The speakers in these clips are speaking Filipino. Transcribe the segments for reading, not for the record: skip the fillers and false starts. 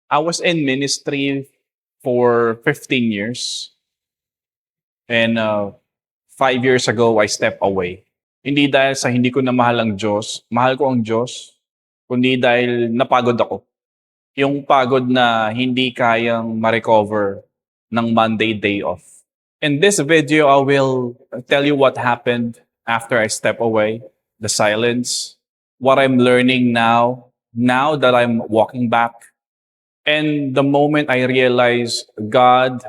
I was in ministry for 15 years and 5 years ago, I stepped away. Hindi dahil sa hindi ko na mahal ang Diyos, mahal ko ang Diyos, kundi dahil napagod ako. Yung pagod na hindi kayang ma-recover ng Monday day off. In this video, I will tell you what happened after I step away, the silence, what I'm learning now that I'm walking back, and the moment I realized God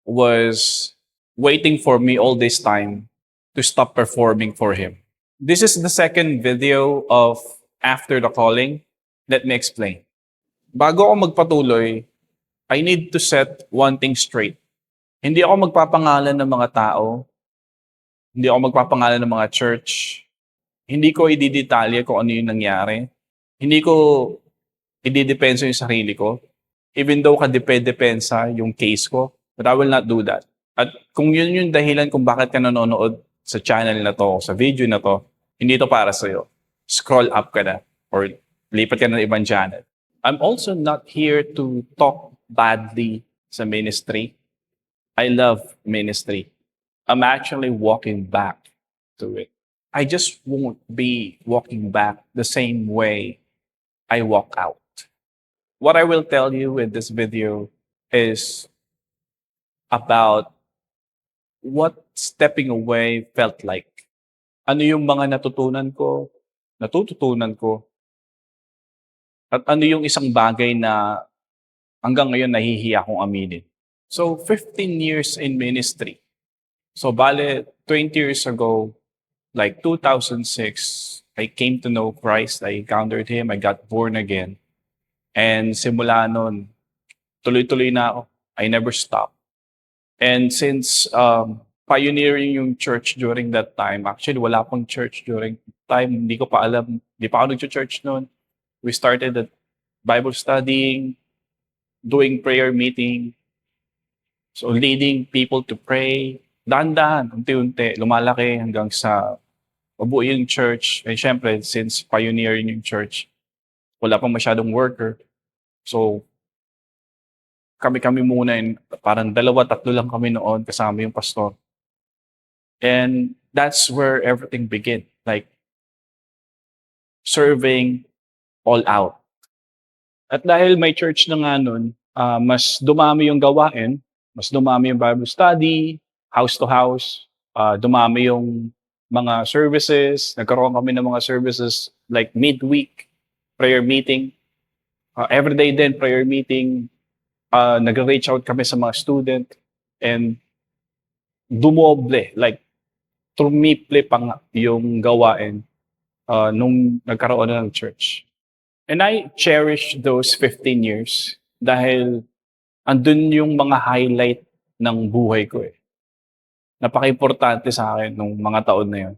was waiting for me all this time to stop performing for Him. This is the second video of After the Calling. Let me explain. Bago ako magpatuloy, I need to set one thing straight. Hindi ako magpapangalan ng mga tao, hindi ako magpapangalan ng mga church, hindi ko ididetalye kung ano yung nangyari, hindi ko ididepensa yung sarili ko, even though kadepensa yung case ko, but I will not do that. At kung yun yung dahilan kung bakit ka nanonood sa channel na to, sa video na to, hindi to para sa'yo. Scroll up ka na or lipat ka na ng ibang channel. I'm also not here to talk badly sa ministry. I love ministry. I'm actually walking back to it. I just won't be walking back the same way I walk out. What I will tell you in this video is about what stepping away felt like. Ano yung mga natututunan ko, at ano yung isang bagay na hanggang ngayon nahihiya akong aminin. So, 15 years in ministry. So, bale, 20 years ago, like 2006, I came to know Christ. I encountered Him. I got born again. And simula nun, tuloy-tuloy na ako. I never stopped. And since pioneering yung church during that time, actually wala pang church during time, hindi ko pa alam, hindi pa ako nag-church noon. We started at Bible studying, doing prayer meeting, so leading people to pray, dahan-dahan, unti-unti, lumalaki hanggang sa mabuo yung church. And syempre, since pioneering yung church, wala pang masyadong worker. So, kami-kami muna, parang 2-3 lang kami noon kasama yung pastor. And that's where everything began. Like, serving all out. At dahil may church na nga nun, mas dumami yung gawain, mas dumami yung Bible study, house to house, dumami yung mga services, nagkaroon kami ng mga services like midweek, prayer meeting, everyday din prayer meeting, nag-reach out kami sa mga student, and dumoble, like tumiple pa nga yung gawain nung nagkaroon na ng church. And I cherish those 15 years dahil andun yung mga highlight ng buhay ko eh. Napaka-importante sa akin nung mga taon na yun.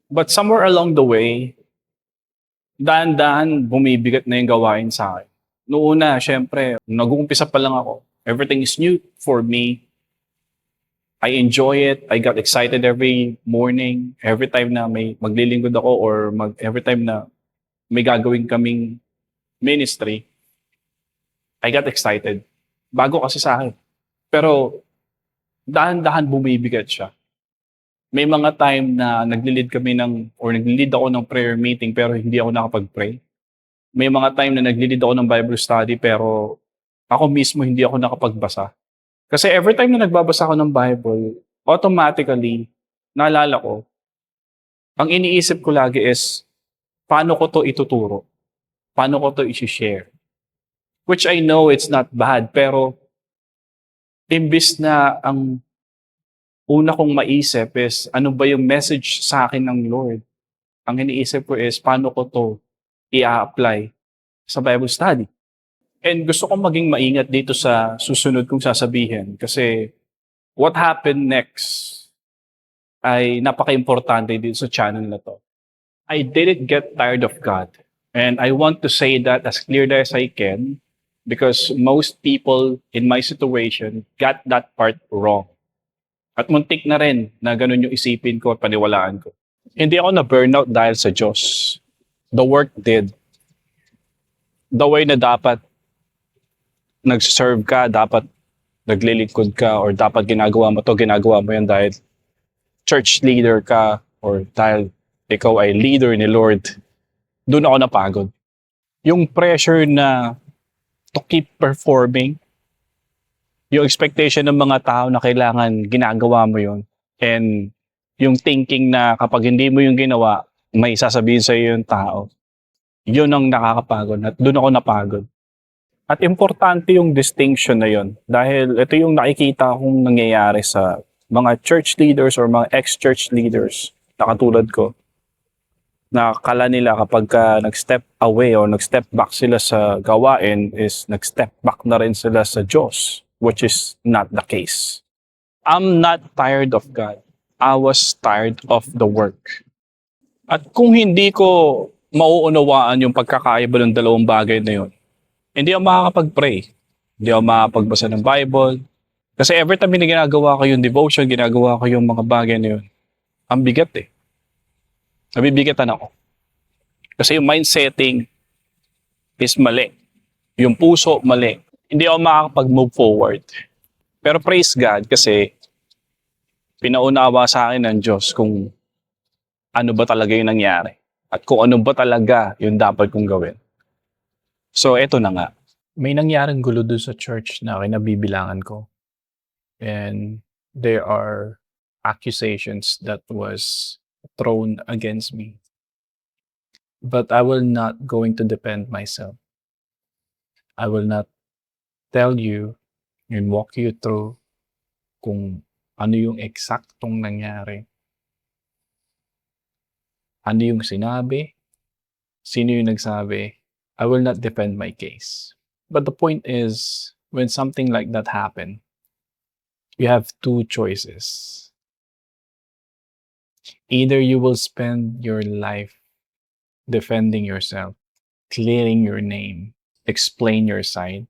But somewhere along the way, dahan-dahan bumibigat na yung gawain sa akin. Noong una, syempre, nag-uumpisa pa lang ako. Everything is new for me. I enjoy it. I got excited every morning, every time na may maglilingkod ako or every time na may gagawin kaming ministry, I got excited. Bago kasi sa akin. Pero dahan-dahan bumibigat siya. May mga time na naglilid ako ng prayer meeting pero hindi ako nakapag-pray. May mga time na naglilid ako ng Bible study pero ako mismo hindi ako nakapagbasa. Kasi every time na nagbabasa ako ng Bible, automatically, naalala ko, ang iniisip ko lagi is, paano ko to ituturo? Paano ko to i-share? Which I know it's not bad, pero imbis na ang una kong maisip is, ano ba yung message sa akin ng Lord? Ang iniisip ko is, paano ko to i-apply sa Bible study? And gusto kong maging maingat dito sa susunod kong sasabihin kasi what happened next ay napaka-importante dito sa channel na to. I didn't get tired of God. And I want to say that as clearly as I can because most people in my situation got that part wrong. At muntik na rin na ganun yung isipin ko at paniwalaan ko. Hindi ako na-burnout dahil sa Diyos. The work did. The way na dapat nag-serve ka, dapat naglilingkod ka, or dapat ginagawa mo yan dahil church leader ka, or dahil ikaw ay leader ni Lord, doon ako napagod. Yung pressure na to keep performing, yung expectation ng mga tao na kailangan ginagawa mo yun, and yung thinking na kapag hindi mo yung ginawa, may sasabihin sa iyo yung tao. Yun ang nakakapagod at doon ako napagod. At importante yung distinction na yun dahil ito yung nakikita kong nangyayari sa mga church leaders or mga ex-church leaders na katulad ko, na kala nila kapag nag-step away o nag-step back sila sa gawain is nag-step back na rin sila sa Diyos, which is not the case. I'm not tired of God. I was tired of the work. At kung hindi ko mauunawaan yung pagkakaiba ng dalawang bagay na yun, hindi ako makakapag-pray. Hindi ako makakapagbasa ng Bible. Kasi every time na ginagawa ko yung devotion, ginagawa ko yung mga bagay na yun, ang bigat eh. Nabibigatan ako. Kasi yung mind setting is mali. Yung puso, mali. Hindi ako makakapag-move forward. Pero praise God kasi pinaunawa sa akin ng Diyos kung ano ba talaga yung nangyari. At kung ano ba talaga yung dapat kong gawin. So, eto na nga. May nangyaring gulo dun sa church na kinabibilangan ko. And there are accusations that was thrown against me. But I will not going to defend myself. I will not tell you and walk you through kung ano yung eksaktong nangyari. Ano yung sinabi? Sino yung nagsabi? I will not defend my case. But the point is, when something like that happen, you have two choices. Either you will spend your life defending yourself, clearing your name, explain your side,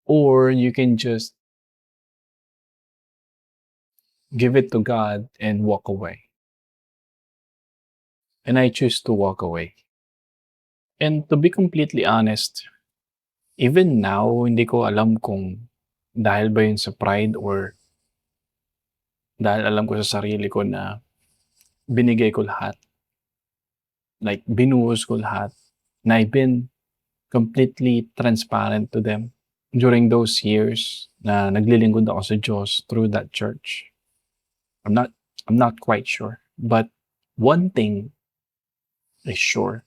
or you can just give it to God and walk away. And I choose to walk away. And to be completely honest, even now, hindi ko alam kung dahil ba yun sa pride or dahil alam ko sa sarili ko na binigay ko lahat. Like, binuhos ko lahat. Na I've been completely transparent to them during those years na naglilingkod ako sa Diyos through that church. I'm not quite sure. But one thing is sure.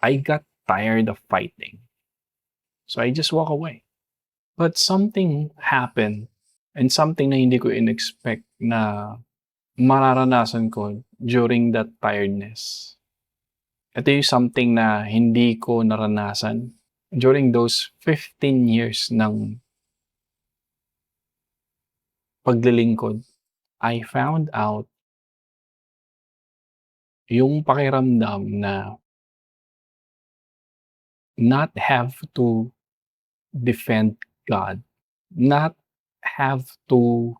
I got tired of fighting. So I just walk away. But something happened and something na hindi ko in-expect na mararanasan ko during that tiredness. Ito yung something na hindi ko naranasan during those 15 years ng paglilingkod. I found out yung pakiramdam na not have to defend God, not have to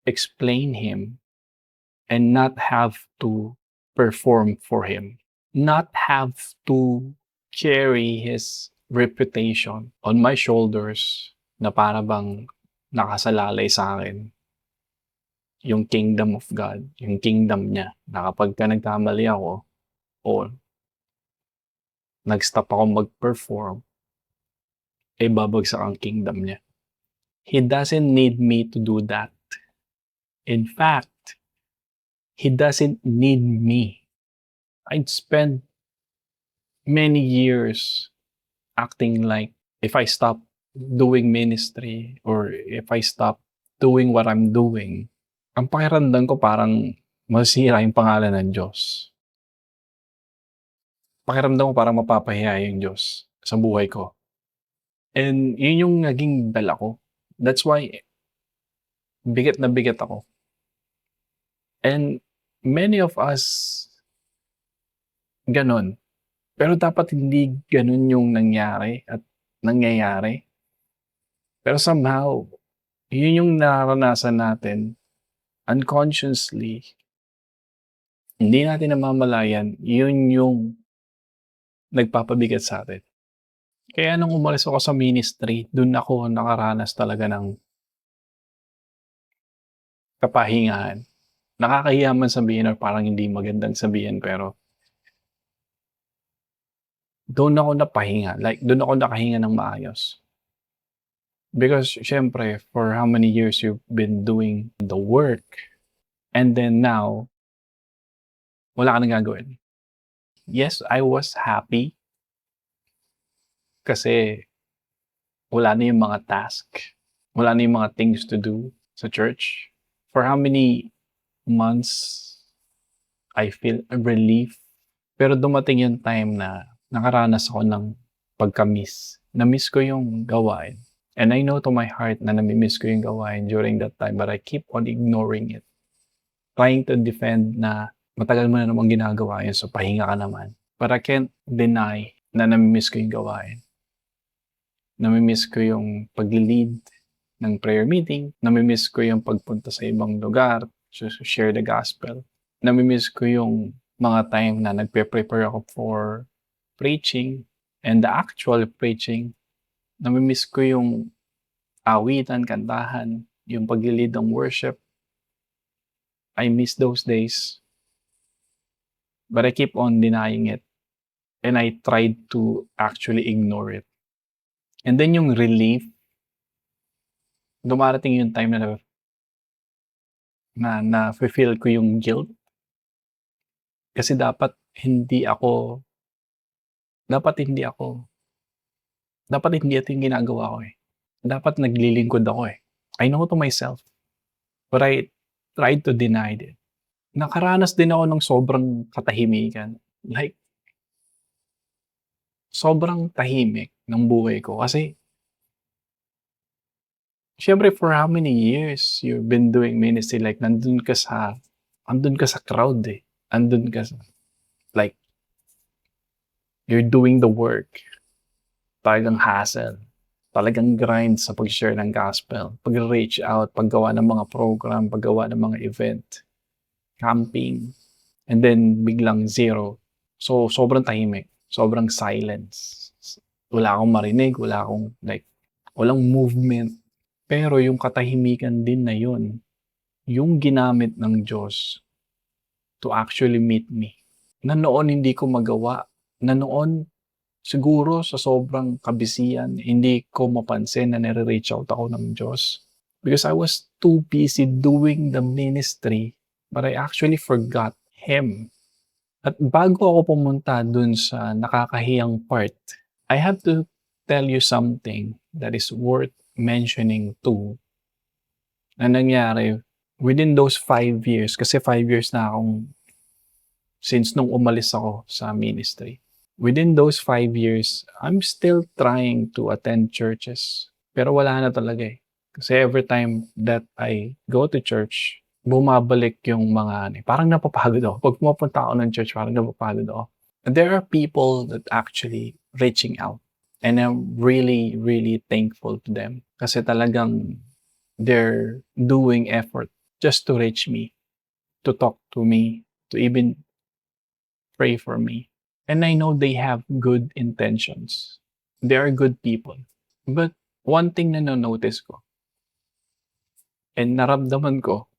explain Him, and not have to perform for Him, not have to carry His reputation on my shoulders na para bang nakasalalay sa akin yung kingdom of God, yung kingdom niya, na kapag ka nagkamali ako o nag-stop ako mag-perform, eh babagsak ang kingdom niya. He doesn't need me to do that. In fact, He doesn't need me. I'd spend many years acting like if I stop doing ministry or if I stop doing what I'm doing, ang pakiramdam ko parang masira yung pangalan ng Diyos. Pakiramdam ko parang mapapahiya yung Diyos sa buhay ko. And yun yung naging dala ko. That's why bigat na bigat ako. And many of us ganon. Pero dapat hindi ganon yung nangyari at nangyayari. Pero somehow, yun yung nararanasan natin unconsciously. Hindi natin namamalayan, yun yung nagpapabigat sa atin. Kaya nung umalis ako sa ministry, dun ako nakaranas talaga ng kapahingahan. Nakakahiya man sabihin or parang hindi magandang sabihin pero dun ako napahinga, like dun ako nakahinga ng maayos. Because siyempre, for how many years you've been doing the work and then now, wala ka na gagawin. Yes, I was happy kasi wala na yung mga task, wala na yung mga things to do sa church. For how many months I feel a relief. Pero dumating yung time na nakaranas ako ng pagka-miss. Na-miss ko yung gawain. And I know to my heart na nami-miss ko yung gawain during that time but I keep on ignoring it. Trying to defend na matagal mo na namang ginagawa yun so pahinga ka naman. But I can't deny na nami-miss ko yung gawain. Nami-miss ko yung pag-lead ng prayer meeting. Nami-miss ko yung pagpunta sa ibang lugar to share the gospel. Nami-miss ko yung mga time na nagpe-prepare ako for preaching and the actual preaching. Nami-miss ko yung awitan, kantahan, yung pag-lead ng worship. I miss those days. But I keep on denying it. And I tried to actually ignore it. And then yung relief, dumarating yung time na feel ko yung guilt. Kasi dapat hindi ito yung ginagawa ko eh. Dapat naglilingkod ako eh. I know to myself. But I tried to deny it. Nakaranas din ako ng sobrang katahimikan. Like, sobrang tahimik ng buhay ko. Kasi, syempre for how many years you've been doing ministry, like, andun ka sa crowd eh. Andun ka sa, like, you're doing the work. Talagang hassle. Talagang grind sa pag-share ng gospel. Pag-reach out, paggawa ng mga program, paggawa ng mga event, camping, and then biglang zero. So, sobrang tahimik. Sobrang silence. Wala akong marinig, walang movement. Pero yung katahimikan din na yun, yung ginamit ng Diyos to actually meet me. Na noon hindi ko magawa. Na noon, siguro sa sobrang kabisihan, hindi ko mapansin na nire-reach out ako ng Diyos. Because I was too busy doing the ministry, but I actually forgot Him. At bago ako pumunta dun sa nakakahiyang part, I have to tell you something that is worth mentioning too na nangyari within those 5 years, kasi 5 years na akong since nung umalis ako sa ministry. Within those 5 years, I'm still trying to attend churches. Pero wala na talaga eh. Kasi every time that I go to church, bumabalik yung mga, parang napapagod ako. Pag pumapunta ako ng church, parang napapagod ako. And there are people that actually reaching out. And I'm really, really thankful to them. Kasi talagang they're doing effort just to reach me, to talk to me, to even pray for me. And I know they have good intentions. They are good people. But one thing na notice ko, and naramdaman ko,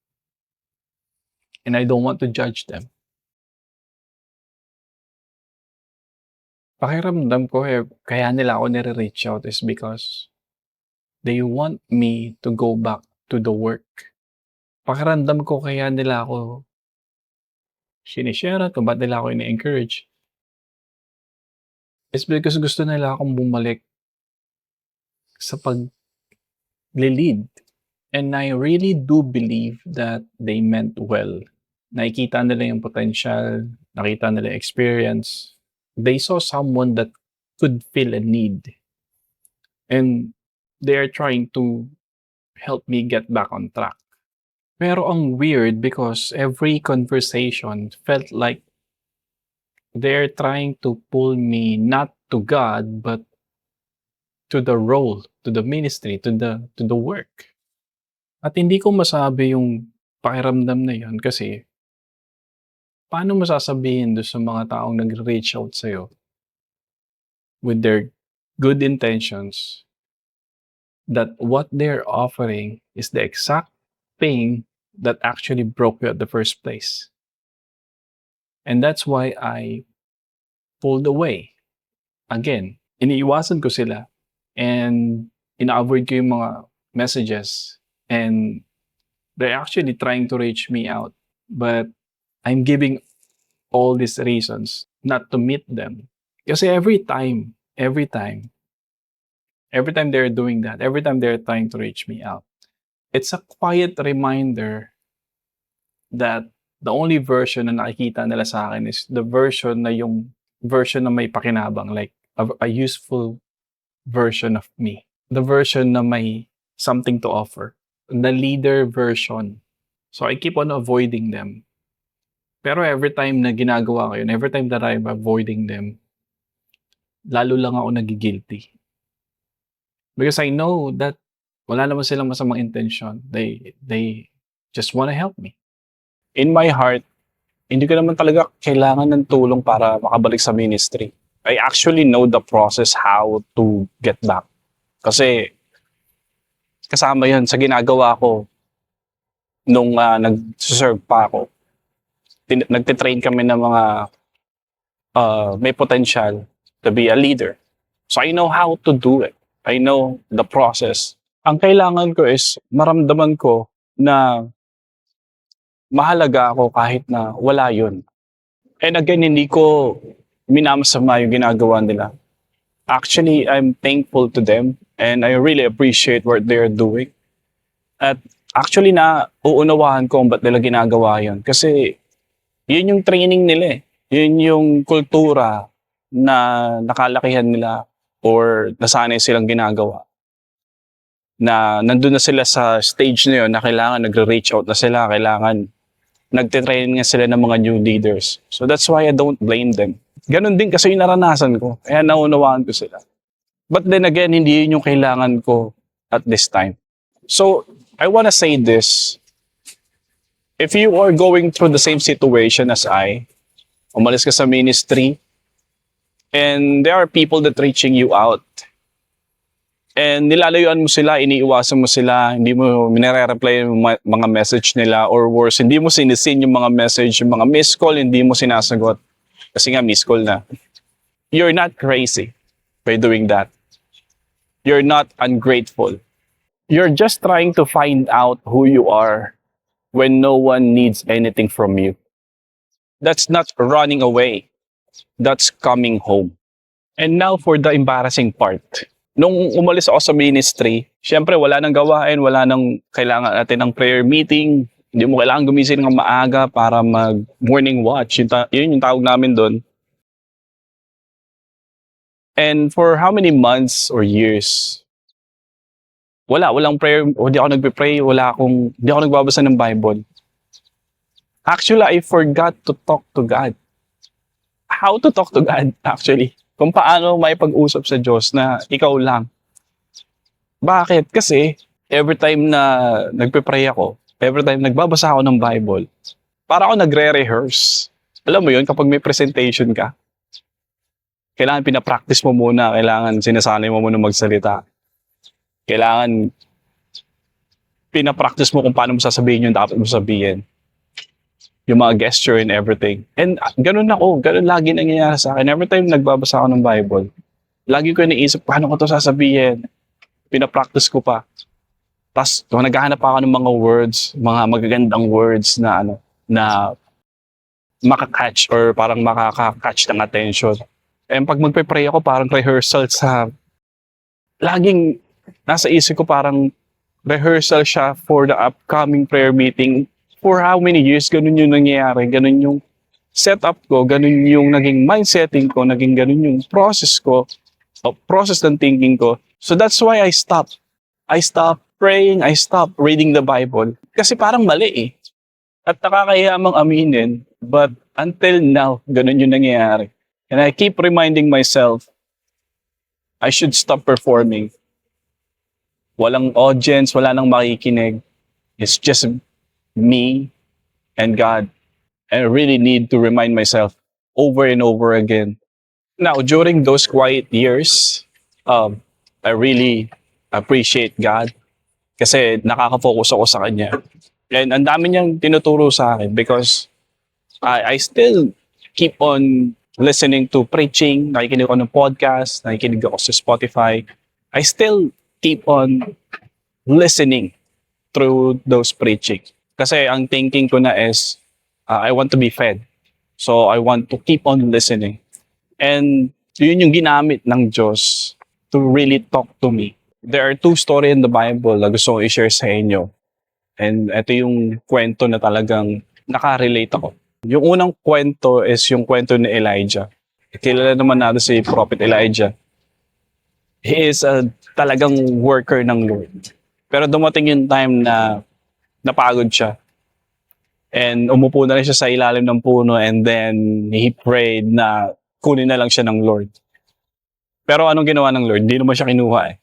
and I don't want to judge them, pakiramdam ko kaya nila ako nire-reach out is because they want me to go back to the work. Pakiramdam ko kaya nila ako sinishare kung ba't nila ako ini-encourage is because gusto nila akong bumalik sa pag-lead. And I really do believe that they meant well. Nakikita nila yung potential, nakita nila experience. They saw someone that could fill a need. And they are trying to help me get back on track. Pero ang weird because every conversation felt like they're trying to pull me not to God but to the role, to the ministry, to the work. At hindi ko masabi yung pakiramdam na yun kasi paano mo sasabihin do'n sa mga taong nagre-reach out sa'yo with their good intentions, that what they're offering is the exact thing that actually broke you at the first place. And that's why I pulled away. Again, iniiwasan ko sila and ina-avoid ko yung mga messages, and they're actually trying to reach me out. But I'm giving all these reasons not to meet them. Kasi every time they're doing that, every time they're trying to reach me out, it's a quiet reminder that the only version na nakikita nila sa akin is the version na yung version na may pakinabang, like a useful version of me. The version na may something to offer. The leader version. So I keep on avoiding them. Pero every time na ginagawa ko yun, every time that I'm avoiding them, lalo lang ako nagigilty. Because I know that wala naman silang masamang intention. They just wanna help me. In my heart, hindi ko naman talaga kailangan ng tulong para makabalik sa ministry. I actually know the process how to get back. Kasi kasama yun sa ginagawa ko nung nag-serve pa ako. Nagtitrain kami ng mga may potential to be a leader. So I know how to do it. I know the process. Ang kailangan ko is maramdaman ko na mahalaga ako kahit na wala yun. And again, hindi ko minamasama yung ginagawa nila. Actually, I'm thankful to them and I really appreciate what they're doing. At actually, uunawahan ko ba't nila ginagawa yun. Kasi yun yung training nila eh. Yun yung kultura na nakalakihan nila or nasanay silang ginagawa. Na nandun na sila sa stage na yun na kailangan nagre-reach out na sila, kailangan nagtitraining nga sila ng mga new leaders. So that's why I don't blame them. Ganon din kasi yung naranasan ko. Kaya naunawaan ko sila. But then again, hindi yun yung kailangan ko at this time. So, I wanna say this. If you are going through the same situation as I, umalis ka sa ministry, and there are people that reaching you out, and nilalayuan mo sila, iniiwasan mo sila, hindi mo minare-reply yung mga message nila, or worse, hindi mo sinisin yung mga message, yung mga missed call, hindi mo sinasagot. Kasi nga, missed call na. You're not crazy by doing that. You're not ungrateful. You're just trying to find out who you are when no one needs anything from you. That's not running away. That's coming home. And now for the embarrassing part. Nung umalis ako sa ministry, syempre wala nang gawain, wala nang kailangan natin ng prayer meeting. Hindi mo kailangan gumising ng maaga para mag-morning watch. Yun yung tawag namin doon. And for how many months or years, walang prayer, o di ako nagpe-pray, hindi ako nagbabasa ng Bible. Actually, I forgot to talk to God. How to talk to God, actually. Kung paano may pag-usap sa Diyos na ikaw lang. Bakit? Kasi every time na nagpe-pray ako, every time nagbabasa ako ng Bible, para ako nagre-rehearse. Alam mo yun, kapag may presentation ka, kailangan pinapractice mo muna, kailangan sinasanay mo muna magsalita. Kailangan pinapractice mo kung paano mo sasabihin yung dapat mo sabihin. Yung mga gesture and everything. And ganun lagi nangyayari sa akin. Every time nagbabasa ako ng Bible, lagi ko iniisip, paano ko to sasabihin? Pinapractice ko pa. Tapos, naghahanap ako ng mga words, mga magagandang words na makakatch or parang makakatch ng attention. And pag magpe-pray ako, parang rehearsal laging nasa isip ko parang rehearsal siya for the upcoming prayer meeting. For how many years, ganun yung nangyayari, ganun yung setup ko, ganun yung naging mindsetting ko, naging ganun yung process ko, process ng thinking ko. So that's why I stopped. I stopped praying, I stopped reading the Bible. Kasi parang mali eh. At nakakahiya mang aminin, but until now, ganun yung nangyayari. And I keep reminding myself, I should stop performing. Walang audience, wala nang makikinig. It's just me and God. I really need to remind myself over and over again. Now, during those quiet years, I really appreciate God kasi nakaka-focus ako sa Kanya. And ang dami niyang tinuturo sa akin because I still keep on listening to preaching, nakikinig ako ng podcast, nakikinig ako sa Spotify. I still keep on listening through those preaching. Kasi ang thinking ko na is, I want to be fed. So I want to keep on listening. And yun yung ginamit ng Diyos to really talk to me. There are two stories in the Bible na gusto kong i-share sa inyo. And ito yung kwento na talagang nakarelate ako. Yung unang kwento is yung kwento ni Elijah. Kilala naman natin si Prophet Elijah. He is a talagang worker ng Lord. Pero dumating yung time na napagod siya. And umupo na rin siya sa ilalim ng puno and then he prayed na kunin na lang siya ng Lord. Pero anong ginawa ng Lord? Hindi naman siya kinuha eh.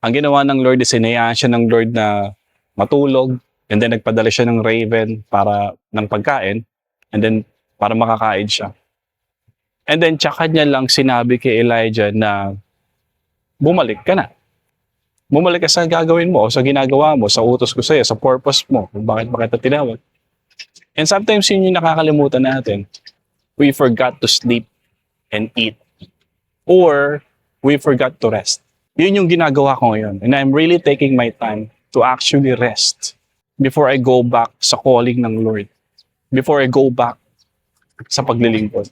Ang ginawa ng Lord is sinayaan siya ng Lord na matulog and then nagpadala siya ng raven para ng pagkain and then para makakain siya. And then tsaka niya lang sinabi kay Elijah na bumalik ka na. Bumalik ka sa gagawin mo o sa ginagawa mo, sa utos ko sa'yo, sa purpose mo, kung bakit ba kita tinawag. And sometimes yun yung nakakalimutan natin. We forgot to sleep and eat. Or we forgot to rest. Yun yung ginagawa ko ngayon. And I'm really taking my time to actually rest before I go back sa calling ng Lord. Before I go back sa paglilingkod.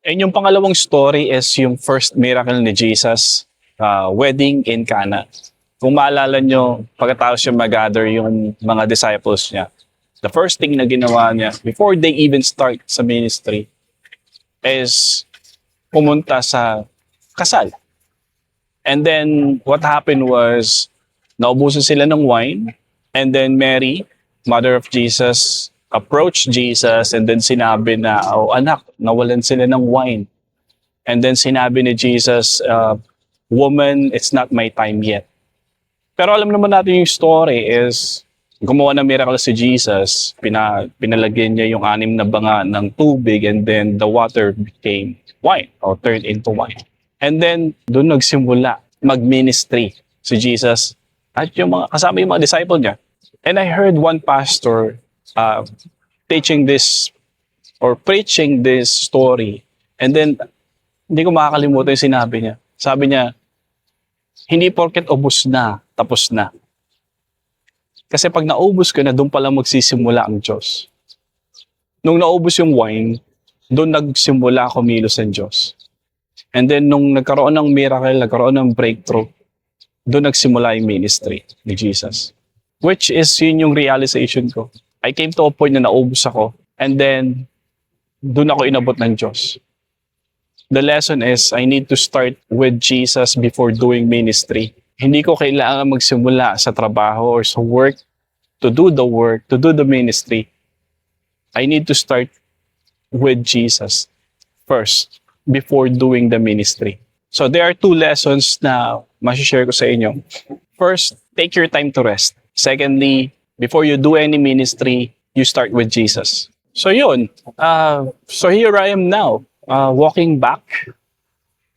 And yung pangalawang story is yung first miracle ni Jesus, wedding in Cana. Kung maalala nyo, pagkatapos siya mag-gather yung mga disciples niya, the first thing na ginawa niya, before they even start sa ministry, is pumunta sa kasal. And then, what happened was, naubusan sila ng wine, and then Mary, mother of Jesus, approached Jesus, and then sinabi na, oh anak, nawalan sila ng wine. And then sinabi ni Jesus, woman, it's not my time yet. Pero alam naman natin yung story is, gumawa ng miracle si Jesus, pinalagyan niya yung 6 na banga ng tubig and then the water became wine or turned into wine. And then, doon nagsimula mag-ministry si Jesus at yung mga, kasama yung mga disciple niya. And I heard one pastor teaching this or preaching this story. And then, hindi ko makakalimutan yung sinabi niya. Sabi niya, hindi porket ubos na, tapos na. Kasi pag naubos ka na, doon pala magsisimula ang Diyos. Nung naubos yung wine, doon nagsimula kumilos ang Diyos. And then nung nagkaroon ng miracle, nagkaroon ng breakthrough, doon nagsimula yung ministry ni Jesus. Which is yun yung realization ko. I came to a point na naubos ako and then doon ako inabot ng Diyos. The lesson is I need to start with Jesus before doing ministry. Hindi ko kailangan magsimula sa trabaho or sa work to do the work, to do the ministry. I need to start with Jesus first before doing the ministry. So there are 2 lessons na ma-share ko sa inyo. First, take your time to rest. Secondly, before you do any ministry, you start with Jesus. So yun. So here I am now, walking back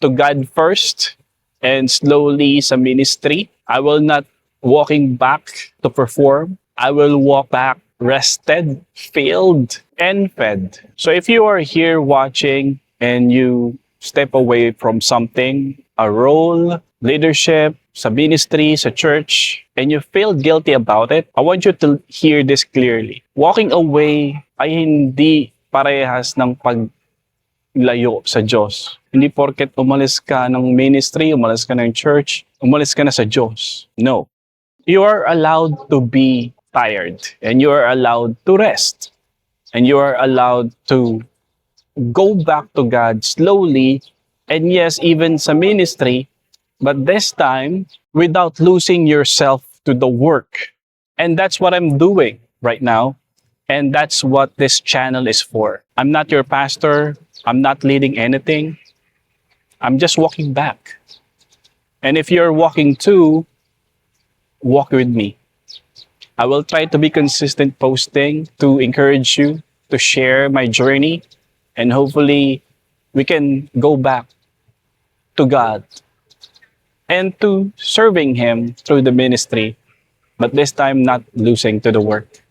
to God first and slowly sa ministry. I will not walking back to perform. I will walk back rested, filled, and fed. So if you are here watching and you step away from something, a role, leadership, sa ministry, sa church, and you feel guilty about it, I want you to hear this clearly. Walking away ay hindi parehas ng paglayo sa Diyos. Hindi porket umalis ka ng ministry, umalis ka ng church, umalis ka na sa Diyos. No. You are allowed to be tired and you are allowed to rest and you are allowed to go back to God slowly and yes, even sa ministry, but this time without losing yourself to the work. And that's what I'm doing right now. And that's what this channel is for. I'm not your pastor. I'm not leading anything. I'm just walking back. And if you're walking too, walk with me. I will try to be consistent posting to encourage you to share my journey and hopefully we can go back to God and to serving Him through the ministry, but this time not losing to the work.